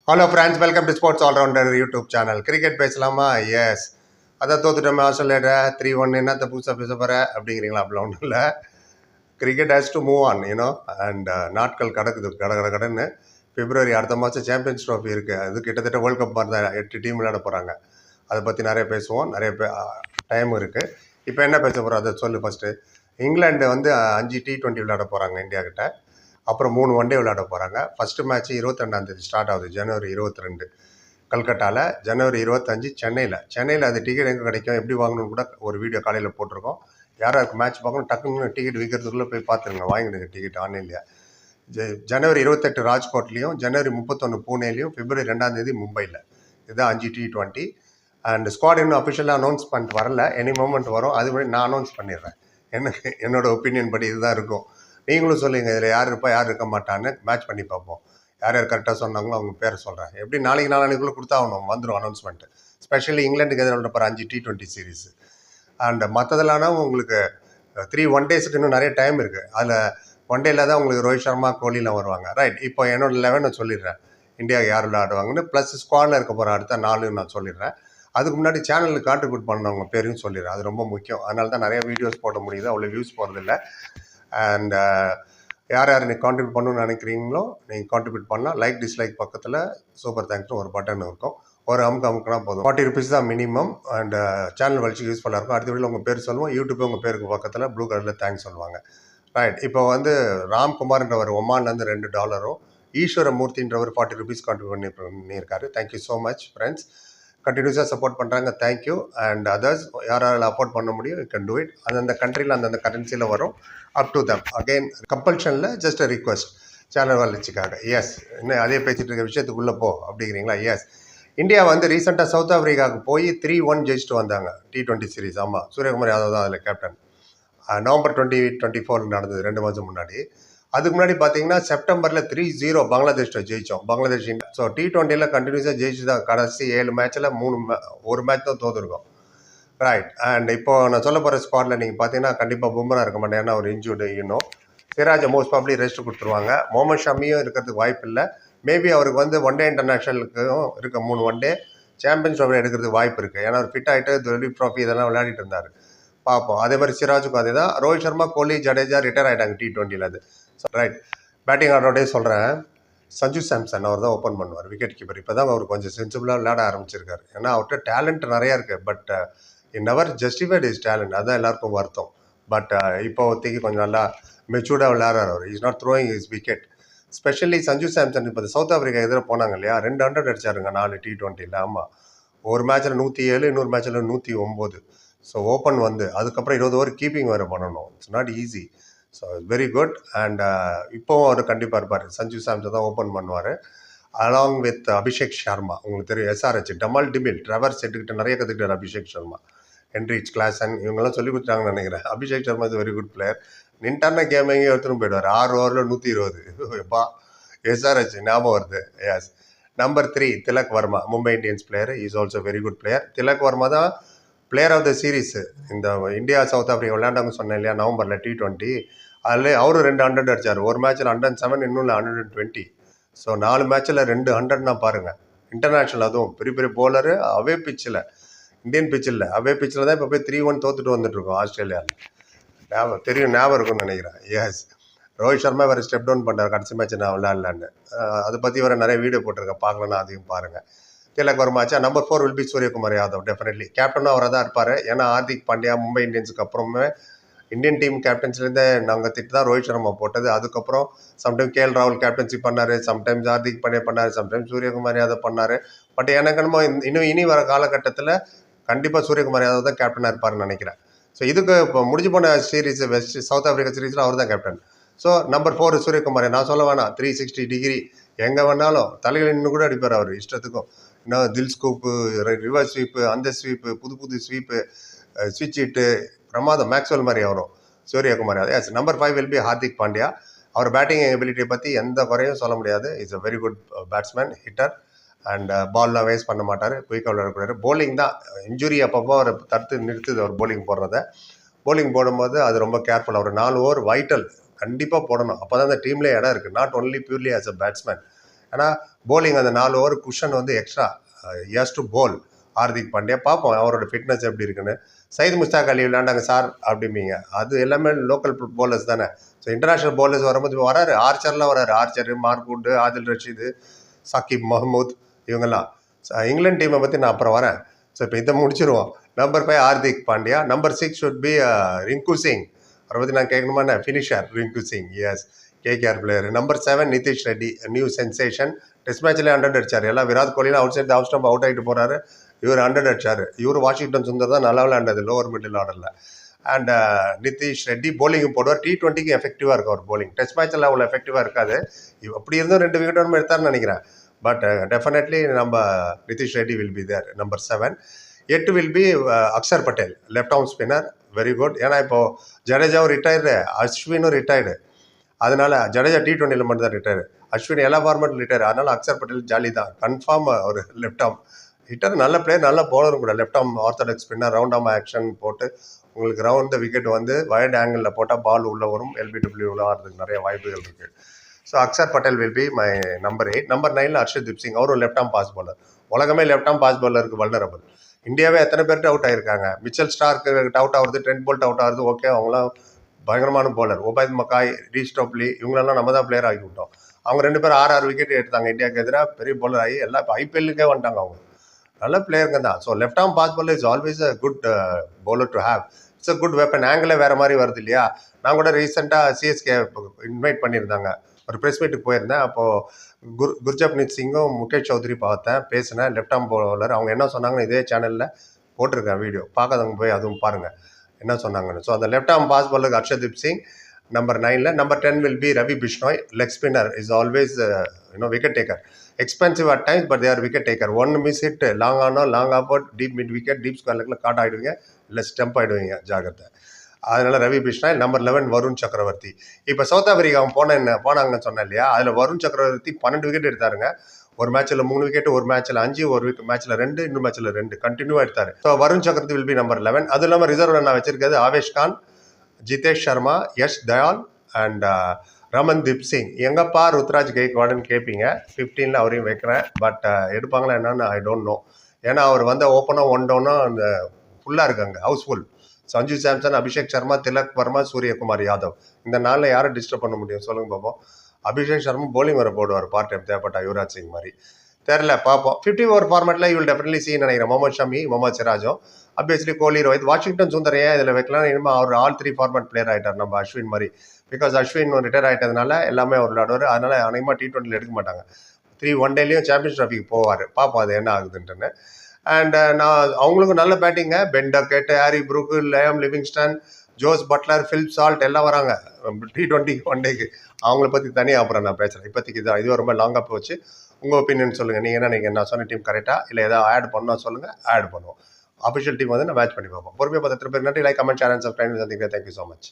Hello friends, welcome to sports all-rounder YouTube channel. Cricket பேசலாமா? Yes. அதை தோத்துட்டோமே Australia 3-1 என்னத்தை புதுசாக பேச போகிற அப்படிங்கிறீங்களா? அப்படிலாம் ஒன்றும் இல்லை. Cricket has to move on you know and நாட்கள் கடக்குது கடன்னு. பிப்ரவரி அடுத்த மாதம் சாம்பியன்ஸ் ட்ராஃபி இருக்குது. அது கிட்டத்தட்ட வேர்ல்ட் கப் மாதிரி தான். 8 டீம் விளையாட போகிறாங்க. அதை பற்றி நிறைய பேசுவோம். நிறைய டைம் இருக்குது. இப்போ என்ன பேச போகிறோம் அதை சொல்லு. ஃபஸ்ட்டு இங்கிலாந்து வந்து 5 T20 விளையாட போகிறாங்க இந்தியா கிட்ட. அப்புறம் 3 ஒன் டே விளையாட போகிறாங்க. ஃபஸ்ட்டு மேட்ச் 22ஆம் ஸ்டார்ட் ஆகுது, ஜனவரி 22 கல்கட்டாவில், ஜனவரி 25 சென்னையில். அது டிக்கெட் எங்கே கிடைக்கும், எப்படி வாங்கணும்னு கூட ஒரு வீடியோ காலையில் போட்டிருக்கோம். யாராருக்கு மேட்ச் பார்க்கணும் டக்குன்னு டிக்கெட் விற்கிறதுக்குள்ளே போய் பார்த்துருங்க, வாங்கிடுங்க டிக்கெட் ஆன்லைன்லையே. ஜனவரி 28 ராஜ்கோட்லேயும், ஜனவரி 31 பூனேலையும், பிப்ரவரி 2ஆம் மும்பையில். இதுதான் 5 T20. அண்ட் ஸ்குவாட் இன்னும் அஃபிஷியலாக அனௌன்ஸ்மெண்ட் வரல. எனி மூமெண்ட் வரும். அது மாதிரி நான் அனௌன்ஸ் பண்ணிடுறேன். என்னோட ஒப்பீனியன் படி இதுதான் இருக்கும். நீங்களும் சொல்லுங்கள் இதில் யார் இருப்பா யார் இருக்க மாட்டான்னு மேட்ச் பண்ணி பார்ப்போம். யார் யார் கரெக்டாக சொன்னாங்களோ அவங்க பேரை சொல்கிறேன். எப்படி நாளைக்குள்ளே கொடுத்தாகணும், வந்துடும் அனௌன்ஸ்மெண்ட்டு. ஸ்பெஷலி இங்கிலாந்துக்கு எதிராக விளையாட 5 T20 சீரீஸ். அண்ட் மற்றதெல்லாம் உங்களுக்கு 3 ஒன் டேஸுக்கு இன்னும் நிறைய டைம் இருக்குது. அதில் ஒன் டேயில் தான் உங்களுக்கு ரோஹித் சர்மா, கோலிலாம் வருவாங்க. ரைட். இப்போ என்னோட 11 சொல்லிடுறேன், இந்தியாவுக்கு யார் விளையாடுவாங்கன்னு. ப்ளஸ் ஸ்குவாடில் இருக்க போகிற அடுத்த 4 நான் சொல்லிடுறேன். அதுக்கு முன்னாடி சேனலுக்கு கான்ட்ரிபியூட் பண்ணவங்க பேரையும் சொல்லிடுறேன். அது ரொம்ப முக்கியம். அதனால தான் நிறைய வீடியோஸ் போட முடியுது, அவ்வளோ வியூஸ் போகிறதில்ல. அண்ட் யார் நீங்கள் கான்ட்ரிபியூட் பண்ணணும்னு நினைக்கிறீங்களோ நீங்கள் கான்ட்ரிபியூட் பண்ணலாம். லைக் டிஸ்லைக் பக்கத்தில் சூப்பர் தேங்க்ஸ்னு ஒரு பட்டன் இருக்கும். ஒரு அமுக்குனா போதும். 40 rupees தான் மினிமம். அண்ட் சேனல் வலிச்சு யூஸ்ஃபுல்லாக இருக்கும். அடுத்த வீடியோவில் உங்கள் பேர் சொல்லுவோம். யூடியூப் உங்கள் பேருக்கு பக்கத்தில் ப்ளூ கலரில் தேங்க்ஸ் சொல்லுவாங்க. ரைட். இப்போ வந்து ராம்குமார்ன்றவர் ஒமான்லேருந்து $2, ஈஸ்வரமூர்த்தின்றவர் 40 rupees கான்ட்ரிபியூட் பண்ணியிருக்காரு. Thank you so much friends. கண்டினியூஸாக சப்போர்ட் பண்ணுறாங்க. தேங்க்யூ. அண்ட் அதர்ஸ் யாரால் அஃபோர்ட் பண்ண முடியும், யூ கேன் டூ இட். அந்தந்த கண்ட்ரியில் அந்தந்த கரன்சியில் வரும். Up to them. அகெயின் கம்பல்ஷனில் ஜஸ்ட் அ ரிக்வெஸ்ட் சேனல் வளர்ச்சிக்காக. எஸ். இன்னும் அதே பேசிட்டு இருக்க விஷயத்துக்குள்ளே போ அப்படிங்கிறீங்களா? எஸ். இந்தியா வந்து ரீசெண்டாக சவுத் ஆஃப்ரிக்காவுக்கு போய் 3-1 ஜெயிச்சுட்டு வந்தாங்க T20 சீரீஸ். ஆமாம், சூரியகுமார் யாதவ் தான் அதில் கேப்டன். நவம்பர் 2024 நடந்தது, 2 மாதம் முன்னாடி. அதுக்கு முன்னாடி பார்த்தீங்கன்னா செப்டம்பரில் 3-0 பங்களாதேஷ்ட ஜெயித்தோம். பங்களாதேஷ். ஸோ T20யில் கண்டினியூஸாக ஜெயிச்சு தான் கடைசி 7 மேட்ச்சில் ஒரு மேட்ச் தான் தோற்றுருக்கோம். ரைட். அண்ட் இப்போ நான் சொல்ல போகிற ஸ்குவாடில் நீங்கள் பார்த்தீங்கன்னா கண்டிப்பாக பும்ரா இருக்க மாட்டேன், ஏன்னா அவர் இன்ஜூர்டு. இன்னும் சிராஜை மோஸ்ட் ப்ராபப்லி ரெஸ்ட் கொடுத்துருவாங்க. முகமது ஷமியும் இருக்கிறதுக்கு வாய்ப்பு இல்லை. மேபி அவருக்கு வந்து ஒன் டே இன்டர்நேஷ்னலுக்கும் இருக்க 3 ஒன் டே சாம்பியன்ஸ் ட்ராஃபி எடுக்கிறதுக்கு வாய்ப்பு இருக்குது. ஏன்னா அவர் ஃபிட் ஆகிட்டு துலீப் ட்ராஃபி இதெல்லாம் விளையாடிட்டு இருந்தார். பார்ப்போம். அதே மாதிரி சிராஜுக்கும் அதே தான். ரோஹித் சர்மா, கோலி, ஜடேஜா ரிட்டையர் ஆகிட்டாங்க T20யில். அது ரைட். பேட்டிங் ஆர்டரோடே சொல்கிறேன், சஞ்சு சாம்சன் அவர் தான் ஓப்பன் பண்ணுவார், விக்கெட் கீப்பர். இப்போ தான் அவர் கொஞ்சம் சென்சிபிளாக விளையாட ஆரம்பிச்சிருக்காரு. ஏன்னா அவர்கிட்ட டேலண்ட் நிறையா இருக்குது. But never justified is talent. அதுதான் எல்லாருக்கும் வருத்தம். பட் இப்போதைக்கு கொஞ்சம் நல்லா மெச்சூர்டாக விளையாடுறாரு அவர். Is not throwing is wicket. Specially Sanju Samson இப்போ சவுத் ஆஃப்ரிக்கா எதிராக போனாங்க இல்லையா, 200 அடிச்சாருங்க 4 T20யில். ஆமாம், ஒரு மேட்ச்சில் 107, இன்னொரு மேட்ச்சில் 109. ஸோ ஓப்பன் வந்து அதுக்கப்புறம் 20 ஓவர் கீப்பிங் வேறு பண்ணணும். It's not easy. So very good. And இப்போவும் அவர் கண்டிப்பாக இருப்பார். சஞ்சு சாம்சன் தான் ஓப்பன் பண்ணுவார், அலாங் வித் அபிஷேக் சர்மா. உங்களுக்கு தெரியும், SRH டமல் டிமில் ட்ரெவர் செட்டுக்கிட்ட நிறைய கற்றுக்கிட்டார் அபிஷேக் சர்மா. ஹென்ரிச் கிளாசன் இவங்கெல்லாம் சொல்லி கொடுத்தாங்கன்னு நினைக்கிறேன். Abhishek Sharma is very good player. நின்டான கேம் எங்கேயும் எடுத்துன்னு போயிடுவார். 6 ஓவரில் 120. எப்பா, SRH ஞாபகம் வருது. எஸ். Number 3 Tilak Varma, Mumbai Indians player. Is also very good player. Tilak Varma தான் பிளேயர் ஆஃப் த சீரீஸ். இந்த இந்தியா சவுத் ஆஃப்ரிக்கா விளையாண்டாங்க சொன்னேன் இல்லையா, நவம்பரில் T20. அதில் அவரும் 200 அடித்தார். ஒரு மேட்ச்சில் 107, இன்னொன்று 120. ஸோ 4 மேட்ச்சில் 200னா பாருங்கள். இன்டர்நேஷ்னல், அதுவும் பெரிய பெரிய போலரு. அவே பிச்சில், இந்தியன் பிச்சில் அவே பிச்சில் தான் இப்போ போய் 3-1 தோத்துட்டு வந்துட்டுருக்கோம் ஆஸ்திரேலியாவில். ஞாபகம் இருக்கும்னு நினைக்கிறேன். எஸ். ரோஹித் சர்மா வேறு ஸ்டெப் டவுன் பண்ணுறாரு கடைசி மேட்ச் நான் விளையாடலான்னு. அதை பற்றி வேறு நிறைய வீடியோ போட்டிருக்கேன், பார்க்கலன்னா அதையும் பாருங்கள். திலக் வர்மாச்சா. Number 4 will be Suryakumar Yadav. Definitely கேப்டனும் அவராக தான் இருப்பார். ஏன்னா ஹார்திக் பாண்டியா மும்பை இந்தியன்ஸுக்கு அப்புறமே இந்தியன் டீம் கேப்டன்ஸ்லேருந்து நாங்கள் திட்டு தான் ரோஹித் சர்மா போட்டது. அதுக்கப்புறம் சம்டைம் KL ராகுல் கேப்டன்சி பண்ணார், சம்டைம்ஸ் ஹார்திக் பாண்டியா பண்ணார், சம்டைம்ஸ் சூரியகுமார் யாதவ் பண்ணார். பட் எனக்கு என்னமோ இனி வர காலகட்டத்தில் கண்டிப்பாக சூரியகுமார் யாதவ் தான் கேப்டனாக இருப்பார்னு நினைக்கிறேன். ஸோ இதுக்கு இப்போ முடிஞ்சு போன சீரீஸ் சவுத் ஆஃப்ரிக்கா சீரீஸில் அவர் தான் கேப்டன். So number 4 Suryakumar. நான் சொல்ல வேணாம், 360 டிகிரி எங்கே வேணாலும் தலையில் நின்று கூட அடிப்பார் அவர் இஷ்டத்துக்கும். இன்னும் தில் ஸ்கூப்பு, ரிவர்ஸ் ஸ்வீப்பு, அந்த ஸ்வீப்பு, புது ஸ்வீப்பு, ஸ்விட்ச் ஹிட்டு, பிரமாதம். மேக்ஸ்வெல் மாதிரி வரும் Suryakumar. Yes. Number 5 will be Hardik Pandya. அவர் பேட்டிங் எபிலிட்டியை பற்றி எந்த குறையும் சொல்ல முடியாது. Is a very good batsman, hitter. And பால்லாம் வேஸ்ட் பண்ண மாட்டார், குயிக்காக விளையாடக்கூடாது. போலிங் தான் இன்ஜுரி அப்பப்போ அவர் தடுத்து நிறுத்துது அவர் போலிங் போடுறத. போலிங் போடும்போது அது ரொம்ப கேர்ஃபுல். அவர் 4 ஓவர் வைட்டல் கண்டிப்பாக போடணும். அப்போ தான் அந்த டீம்லேயே இடம் இருக்குது. Not only purely as a batsman. ஏன்னா போலிங் அந்த 4 ஓவர் குஷன் வந்து எக்ஸ்ட்ரா ஹஸ் டு போல் ஹார்திக் பாண்டியா. பார்ப்போம் அவரோட ஃபிட்னஸ் எப்படி இருக்குன்னு. சயித் முஸ்தாக் அலி விளையாண்டாங்க சார் அப்படிம்பீங்க, அது எல்லாமே லோக்கல் போலர்ஸ் தானே. ஸோ இன்டர்நேஷ்னல் போலர்ஸ் வரும்போது இப்போ வராரு, ஆர்ச்சர்லாம் வராரு, ஆர்ச்சர், மார்க்வுட், ஆதில் ரஷீது, சகிப் மஹமூத், இவங்கெல்லாம். இங்கிலாந்து டீமை பற்றி நான் அப்புறம் வரேன். ஸோ இப்போ இதை முடிச்சிருவோம். Number 5 Hardik Pandya. Number 6 should be Rinku Singh. அவரை பற்றி நான் கேட்கணுமா என்ன? Finisher Rinku Singh, yes, KKR player. Number 7 Nitish Reddy, new sensation. Test மேட்ச்லேயே 100 அடிச்சார். எல்லாம் விராட் கோலிலாம் outside off stump out ஆகிட்டு போகிறாரு, இவர் 100 அடிச்சார். இவர் வாஷிங்டன் சுந்தர் தான் நல்லா விளையாண்டது லோவர் மிடில் ஆர்டரில். அண்ட் நிதிஷ் ரெட்டி போலிங்கும் போடுவார். T20க்கு எஃபெக்டிவாக இருக்கும் அவர் போலிங். டெஸ்ட் மேட்சில் அவ்வளோ எஃபெக்டிவாக இருக்காது. அப்படி இருந்தும் 2 விக்கெட் ஒன்று எடுத்தார்னு நினைக்கிறேன். பட் டெஃபினெட்லி நம்ம Nitish Reddy will be there. Number 7. 8 will be Akshar Patel, left arm spinner, very good. ஏன்னா இப்போது ஜடேஜாவும் ரிட்டையர்டு, அஸ்வினும் ரிட்டையர்டு. அதனால ஜடேஜா T20யில் மட்டும் தான் ரிட்டையர், அஸ்வின் எல்லா ஃபார்மேட்டும் ரிட்டையர். அதனால் அக்ஷர் பட்டேல் ஜாலி தான், கன்ஃபார்ம் ஒரு லெஃப்ட் ஆர்ம் ஹிட்டர், நல்ல பிளேயர், நல்ல பவுலரும் கூட. Left arm orthodox spinner, round arm action போட்டு உங்களுக்கு ரவுண்ட் த விக்கெட் வந்து வைட் ஆங்கிளில் போட்டால் பால் உள்ளே வரும், LBW ஆடுறதுக்கு நிறைய வாய்ப்புகள் இருக்குது. So Akshar Patel will be my number 8. Number 9 Harshdeep Singh, அவரும் லெஃப்ட் ஆர்ம் பாஸ் பாலர். உலகமே லெஃப்ட் ஆர்ம் பாஸ் பாலருக்கு வல்னரபிள். இந்தியாவே எத்தனை பேர்ட்டு அவுட் ஆகிருக்காங்க. மிச்சல் ஸ்டார்க்கு அவுட் ஆகுது, ட்ரெண்ட் போல்ட் அவுட் ஆகுது, ஓகே, அவங்களாம் பயங்கரமான போலர். ஒபைத் மக்காய், ரீஸ்டோப்லி, இவங்களெல்லாம் நம்ம தான் பிளேயர் ஆகி விட்டோம். அவங்க 2 பேரும் 6 விக்கெட் எடுத்தாங்க இந்தியாவுக்கு எதிராக, பெரிய போலர் ஆகி எல்லாம் இப்போ IPLக்கே வந்துட்டாங்க. அவங்க நல்ல பிளேயருங்க தான். So left arm pace bowler is always a good bowler to have. It's a good weapon. ஆங்கிளே வேறு மாதிரி வருது இல்லையா. நான் கூட ரீசெண்டாக CSK இன்வைட் பண்ணியிருந்தாங்க, ஒரு ப்ரெஸ் மீட்டுக்கு போயிருந்தேன். அப்போது குர்ஜப்னீத் சிங்கும் முகேஷ் சௌத்ரி பார்த்தேன், பேசினேன், லெஃப்ட் ஆர்ம் பவுலர். அவங்க என்ன சொன்னாங்கன்னு இதே சேனலில் போட்டிருக்கேன் வீடியோ, பார்க்காதவங்க போய் அதுவும் பாருங்கள் என்ன சொன்னாங்கன்னு. ஸோ அந்த லெஃப்ட் ஆர்ம் பாஸ் பாலருக்கு Arshdeep Singh number 9. Number 10 will be Ravi Bishnoi, leg spinner, is always wicket taker. Expensive at times, but there wicket taker. 1 mishit, long on, long ஆப்போட், deep mid wicket, deep square லெக்கில் caught ஆகிடுவீங்க, இல்லை stump ஆகிடுவீங்க, ஜாகிரதை. அதனால Ravi Bishnoi. Number 11 Varun சக்கரவர்த்தி. இப்போ south Africa போனாங்கன்னு சொன்னேன் இல்லையா, அதில் வருண் சக்கரவர்த்தி 12 விக்கெட் எடுத்தாருங்க. ஒரு மேட்ச்சில் 3 விக்கெட், ஒரு மேட்ச்சில் 5, ஒரு மேட்ச்சில் 2, இன்னும் மேட்ச்சில் 2 கண்டினியூவாக எடுத்தார். ஸோ வருண் சக்கரவர்த்தி வில் பி நம்பர் 11. அதுவும் இல்லாமல் ரிசர்வில் நான் வச்சிருக்கிறது ஆவேஷ் கான், ஜிதேஷ் சர்மா, யஷ் தயால் அண்ட் ரமன்தீப் சிங். எங்கப்பா ருத்ராஜ் கெய்க்வாடுன்னு கேட்பீங்க. 15ல் அவரையும் வைக்கிறேன். பட் எடுப்பாங்களா என்னன்னு ஐ டோன்ட் நோ. ஏன்னா அவர் வந்து ஓப்பனாக 1 டவுனாக அந்த ஃபுல்லாக இருக்காங்க, ஹவுஸ்ஃபுல். சஞ்சு சாம்சன், அபிஷேக் சர்மா, திலக் வர்மா, சூரியகுமார் யாதவ். இந்த நாளில் யாரை டிஸ்டர்ப் பண்ண முடியும் சொல்லுங்க பார்ப்போம். அபிஷேக் சர்மா போலிங் வர போடுவார் பார்ட் டைம், தேவைப்பட்டா யுவராஜ் சிங் மாதிரி. தெரில, பார்ப்போம். 50 ஓவர் ஃபார்மேட்டில் யூ வில் டெஃபினெட்லி சீ நினைக்கிறேன். முகமது ஷமி, முகமது சிராஜும், அப்வியஸ்லி கோலி, ரோஹித், வாஷிங்டன் சுந்தர். ஏன் இதில் வைக்கலாம், இனிமேல் அவர் ஆல் 3 ஃபார்மேட் பிளேயர் ஆகிட்டார் நம்ம அஸ்வின் மாதிரி. பிகாஸ் அஸ்வின் ரிட்டையர் ஆகிட்டதுனால எல்லாமே அவர் விளையாடுவார். அதனால் அநேகமாக T20யில் எடுக்க மாட்டாங்க. 3 ஒன்-டேலையும் சாம்பியன்ஸ் ட்ராஃபிக்கு போவார். பார்ப்போம் அது என்ன ஆகுதுன்ட்டுன்னு. அண்ட் நான் அவங்களுக்கும் நல்ல பேட்டிங்க. Ben Duckett, Harry Brook, Liam Livingstone, Jos Buttler, Philip Salt எல்லாம் வராங்க T20 ஒன்-டேக்கு. அவங்கள பற்றி தனியாக அப்புறம் நான் பேசுகிறேன். இப்போதைக்கு இதான், இதுவும் ரொம்ப லாங்காக போச்சு. உங்கள் ஒப்பீனியன் சொல்லுங்கள். நீங்கள் என்ன நீங்கள் நான் சொன்ன டீம் கரெக்டாக இல்லை ஏதாவது ஆட் பண்ணால் சொல்லுங்கள், ஆட் பண்ணுவோம். அஃபிஷியல் டீம் வந்து நான் மேட்ச் பண்ணி பார்ப்போம். பொறுமையாக பார்த்து திருப்பி நன்றி. Like, comment, share and subscribe. Thank you so much.